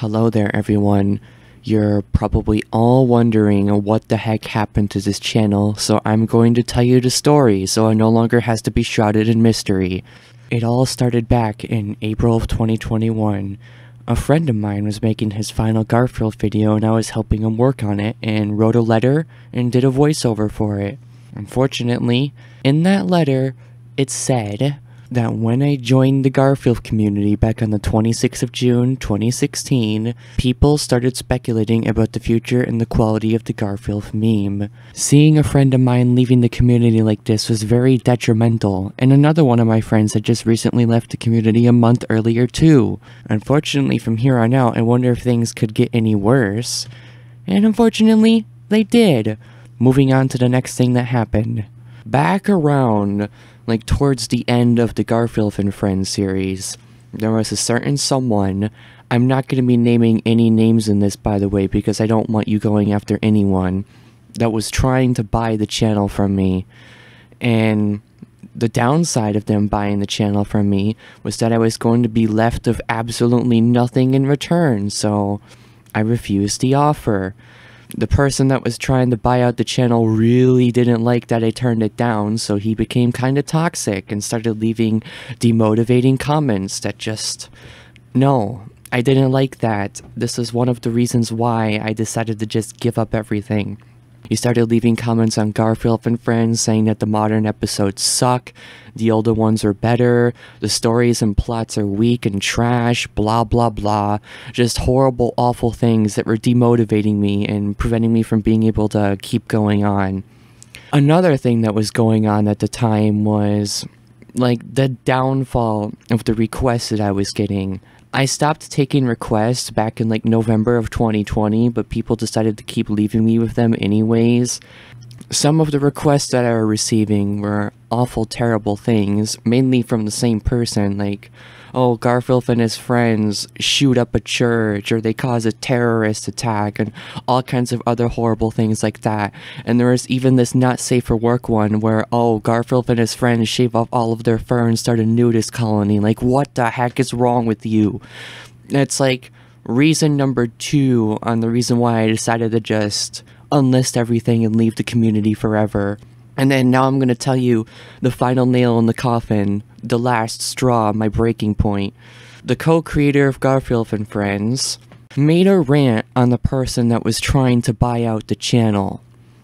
Hello there everyone. You're probably all wondering what the heck happened to this channel, so I'm going to tell you the story so it no longer has to be shrouded in mystery. It all started back in April of 2021. A friend of mine was making his final Garfield video and I was helping him work on it and wrote a letter and did a voiceover for it. Unfortunately, in that letter, it said that when I joined the Garfield community back on the 26th of June 2016, people started speculating about the future and the quality of the Garfield meme. Seeing a friend of mine leaving the community like this was very detrimental, and another one of my friends had just recently left the community a month earlier too. Unfortunately, from here on out, I wonder if things could get any worse. And unfortunately, they did. Moving on to the next thing that happened. Back around towards the end of the Garfield and Friends series, there was a certain someone. I'm not going to be naming any names in this, by the way, because I don't want you going after anyone, that was trying to buy the channel from me. And the downside of them buying the channel from me was that I was going to be left with absolutely nothing in return, so I refused the offer. The person that was trying to buy out the channel really didn't like that I turned it down, so he became kind of toxic and started leaving demotivating comments that just... No, I didn't like that. This is one of the reasons why I decided to just give up everything. He started leaving comments on Garfield and Friends saying that the modern episodes suck, the older ones are better, the stories and plots are weak and trash, blah blah blah. Just horrible, awful things that were demotivating me and preventing me from being able to keep going on. Another thing that was going on at the time was the downfall of the requests that I was getting. I stopped taking requests back in November of 2020, but people decided to keep leaving me with them anyways. Some of the requests that I were receiving were awful, terrible things, mainly from the same person, oh, Garfield and his friends shoot up a church, or they cause a terrorist attack, and all kinds of other horrible things like that. And there was even this not safe for work one where, oh, Garfield and his friends shave off all of their fur and start a nudist colony. What the heck is wrong with you? It's reason number 2 on the reason why I decided to just unlist everything and leave the community forever. And then now I'm going to tell you the final nail in the coffin, the last straw, my breaking point. The co-creator of Garfield and Friends made a rant on the person that was trying to buy out the channel.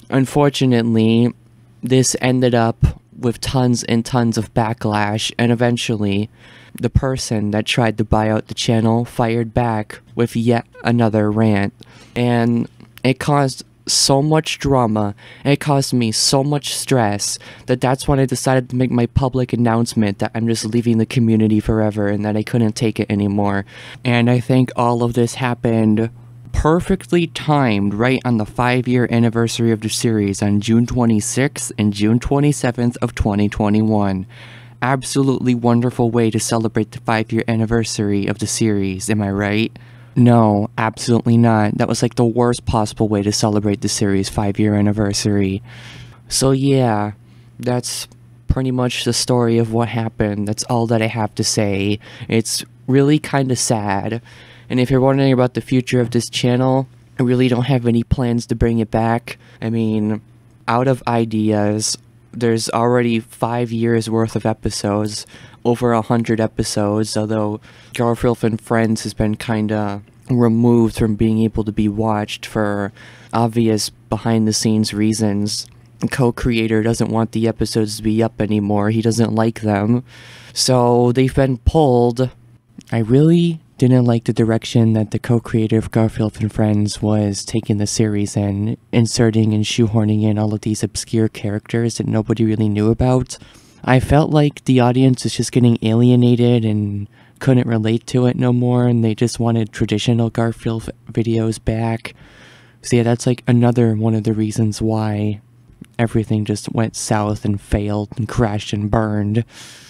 Unfortunately, this ended up with tons and tons of backlash, and eventually, the person that tried to buy out the channel fired back with yet another rant. And it caused so much drama, and it caused me so much stress that's when I decided to make my public announcement that I'm just leaving the community forever and that I couldn't take it anymore. And I think all of this happened perfectly timed right on the 5-year anniversary of the series on June 26th and June 27th of 2021. Absolutely wonderful way to celebrate the 5-year anniversary of the series, am I right? No, absolutely not. That was the worst possible way to celebrate the series' 5-year anniversary. So yeah, that's pretty much the story of what happened. That's all that I have to say. It's really kind of sad. And if you're wondering about the future of this channel, I really don't have any plans to bring it back. I mean, out of ideas, there's already 5 years worth of episodes. Over 100 episodes, although Garfield and Friends has been kinda removed from being able to be watched for obvious behind-the-scenes reasons. The co-creator doesn't want the episodes to be up anymore, he doesn't like them, so they've been pulled. I really didn't like the direction that the co-creator of Garfield and Friends was taking the series in, inserting and shoehorning in all of these obscure characters that nobody really knew about. I felt like the audience was just getting alienated and couldn't relate to it no more, and they just wanted traditional Garfield videos back. So yeah, that's another one of the reasons why everything just went south and failed and crashed and burned.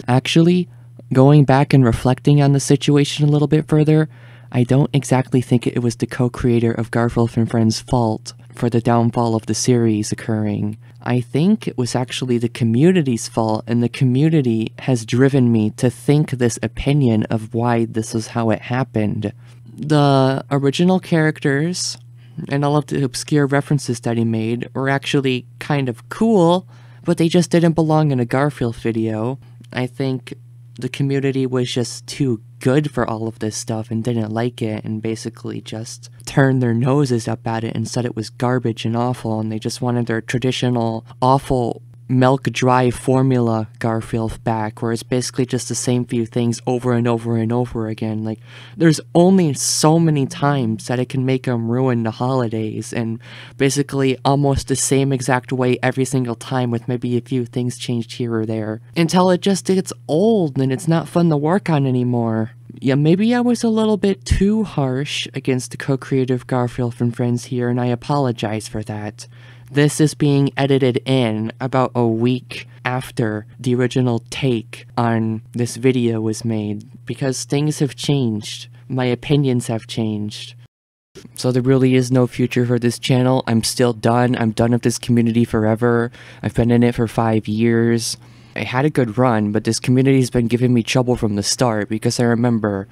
Actually, going back and reflecting on the situation a little bit further, I don't exactly think it was the co-creator of Garfield and Friends' fault for the downfall of the series occurring. I think it was actually the community's fault, and the community has driven me to think this opinion of why this is how it happened. The original characters and all of the obscure references that he made were actually kind of cool, but they just didn't belong in a Garfield video. I think the community was just too good for all of this stuff and didn't like it and basically just turned their noses up at it and said it was garbage and awful, and they just wanted their traditional awful milk dry formula Garfield back, where it's basically just the same few things over and over and over again. Like, there's only so many times that it can make them ruin the holidays, and basically almost the same exact way every single time, with maybe a few things changed here or there, until it just gets old and it's not fun to work on anymore. Yeah, maybe I was a little bit too harsh against the co-creative Garfield and Friends here, and I apologize for that. This is being edited in about a week after the original take on this video was made, because things have changed. My opinions have changed. So there really is no future for this channel. I'm still done. I'm done with this community forever. I've been in it for 5 years. I had a good run, but this community's been giving me trouble from the start, because I remember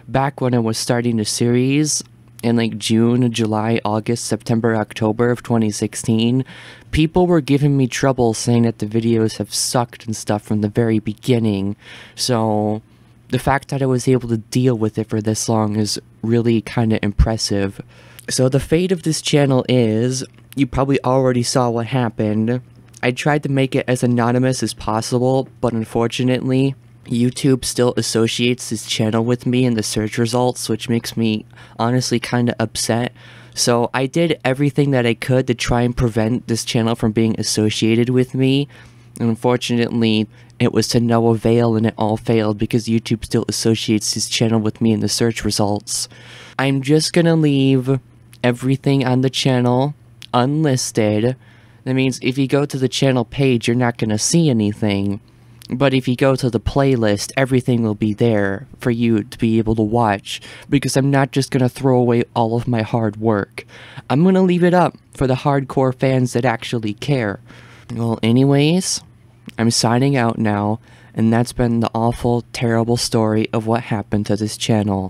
back when I was starting the series, in like June, July, August, September, October of 2016, people were giving me trouble saying that the videos have sucked and stuff from the very beginning. So the fact that I was able to deal with it for this long is really kind of impressive. So the fate of this channel is, you probably already saw what happened. I tried to make it as anonymous as possible, but unfortunately, YouTube still associates this channel with me in the search results, which makes me honestly kind of upset. So I did everything that I could to try and prevent this channel from being associated with me. And unfortunately, it was to no avail, and it all failed because YouTube still associates this channel with me in the search results. I'm just gonna leave everything on the channel unlisted. That means if you go to the channel page, you're not gonna see anything. But if you go to the playlist, everything will be there for you to be able to watch, because I'm not just going to throw away all of my hard work. I'm going to leave it up for the hardcore fans that actually care. Well, anyways, I'm signing out now, and that's been the awful, terrible story of what happened to this channel.